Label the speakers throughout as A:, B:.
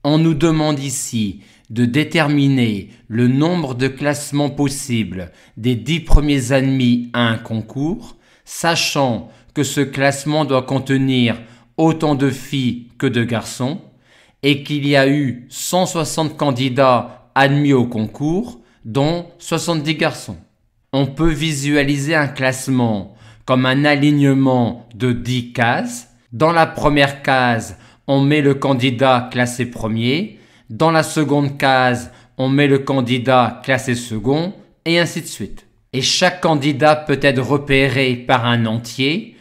A: On nous demande ici de déterminer le nombre de classements possibles des 10 premiers admis à un concours, sachant que ce classement doit contenir autant de filles que de garçons, et qu'il y a eu 160 candidats admis au concours, dont 70 garçons. On peut visualiser un classement comme un alignement de 10 cases. Dans la première case, on met le candidat classé premier. Dans la seconde case, on met le candidat classé second, et ainsi de suite. Et chaque candidat peut être repéré par un entier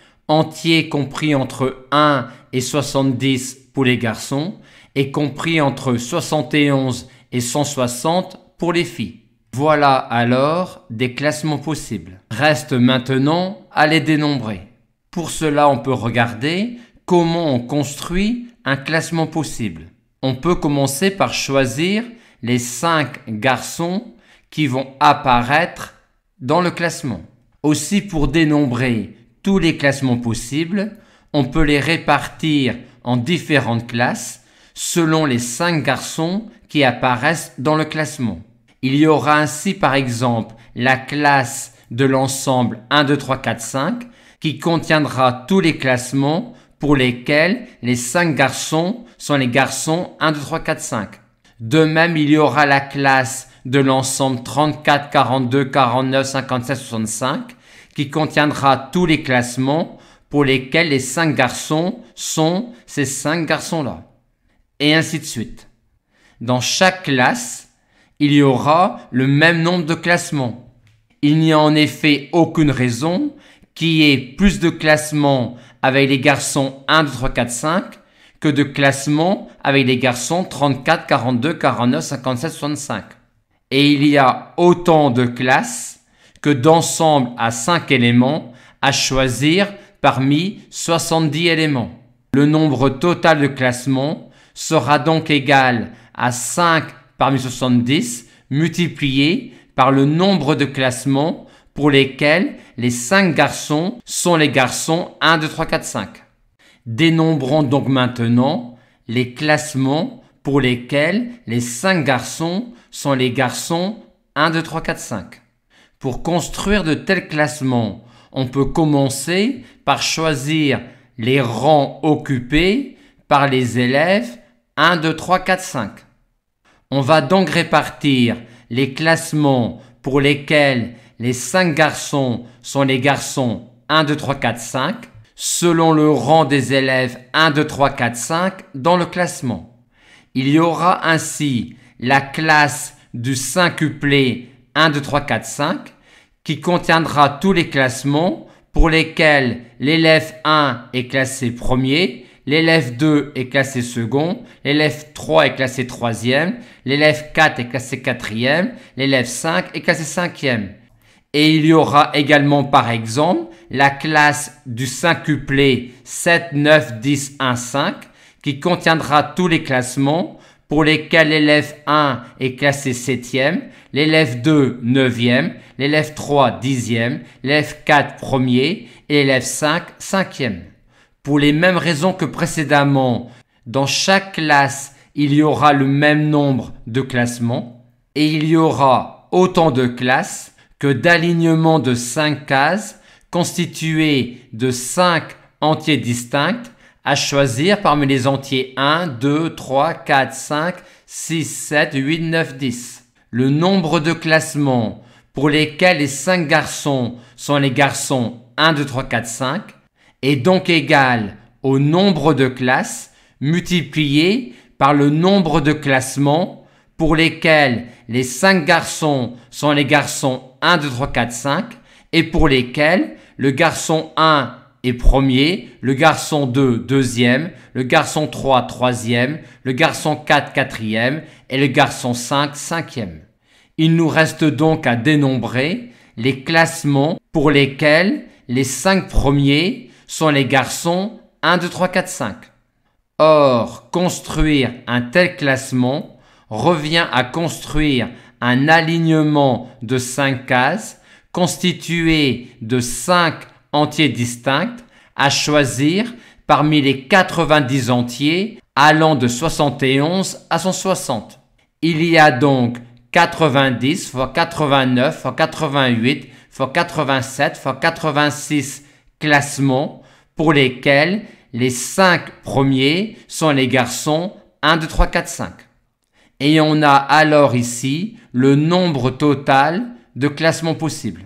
A: compris entre 1 et 70 pour les garçons, et compris entre 71 et 160 pour les filles. Voilà alors des classements possibles. Reste maintenant à les dénombrer. Pour cela, on peut regarder comment on construit un classement possible. On peut commencer par choisir les 5 garçons qui vont apparaître dans le classement. Aussi, pour dénombrer tous les classements possibles, on peut les répartir en différentes classes selon les 5 garçons qui apparaissent dans le classement. Il y aura ainsi par exemple la classe de l'ensemble 1, 2, 3, 4, 5 qui contiendra tous les classements pour lesquels les 5 garçons sont les garçons 1, 2, 3, 4, 5. De même, il y aura la classe de l'ensemble 34, 42, 49, 57, 65 qui contiendra tous les classements pour lesquels les 5 garçons sont ces 5 garçons-là. Et ainsi de suite. Dans chaque classe, il y aura le même nombre de classements. Il n'y a en effet aucune raison qu'il y ait plus de classements avec les garçons 1, 2, 3, 4, 5 que de classements avec les garçons 34, 42, 49, 57, 65. Et il y a autant de classes que d'ensembles à 5 éléments à choisir parmi 70 éléments. Le nombre total de classements sera donc égal à 5 parmi 70 multiplié par le nombre de classements pour lesquels les 5 garçons sont les garçons 1, 2, 3, 4, 5. Dénombrons donc maintenant les classements pour lesquels les 5 garçons sont les garçons 1, 2, 3, 4, 5. Pour construire de tels classements, on peut commencer par choisir les rangs occupés par les élèves 1, 2, 3, 4, 5. On va donc répartir les classements pour lesquels les 5 garçons sont les garçons 1, 2, 3, 4, 5 selon le rang des élèves 1, 2, 3, 4, 5 dans le classement. Il y aura ainsi la classe du quintuplé 1, 2, 3, 4, 5 qui contiendra tous les classements pour lesquels l'élève 1 est classé premier, l'élève 2 est classé second, l'élève 3 est classé troisième, l'élève 4 est classé quatrième, l'élève 5 est classé cinquième. Et il y aura également par exemple la classe du quintuplé 7, 9, 10, 1, 5 qui contiendra tous les classements pour lesquels l'élève 1 est classé septième, l'élève 2 neuvième, l'élève 3 dixième, l'élève 4 premier et l'élève 5 cinquième. Pour les mêmes raisons que précédemment, dans chaque classe, il y aura le même nombre de classements et il y aura autant de classes que d'alignements de 5 cases constitués de 5 entiers distincts à choisir parmi les entiers 1, 2, 3, 4, 5, 6, 7, 8, 9, 10. Le nombre de classements pour lesquels les 5 garçons sont les garçons 1, 2, 3, 4, 5 est donc égal au nombre de classes multiplié par le nombre de classements pour lesquels les 5 garçons sont les garçons 1, 2, 3, 4, 5 et pour lesquels le garçon 1 est premier, le garçon 2 deuxième, le garçon 3 troisième, le garçon 4 quatrième et le garçon 5 cinquième. Il nous reste donc à dénombrer les classements pour lesquels les 5 premiers sont les garçons 1, 2, 3, 4, 5. Or, construire un tel classement revient à construire un alignement de 5 cases constitué de 5 entiers distincts à choisir parmi les 90 entiers allant de 71 à 160. Il y a donc 90 fois 89 fois 88 fois 87 fois 86 classements pour lesquels les 5 premiers sont les garçons 1, 2, 3, 4, 5. Et on a alors ici le nombre total de classements possibles.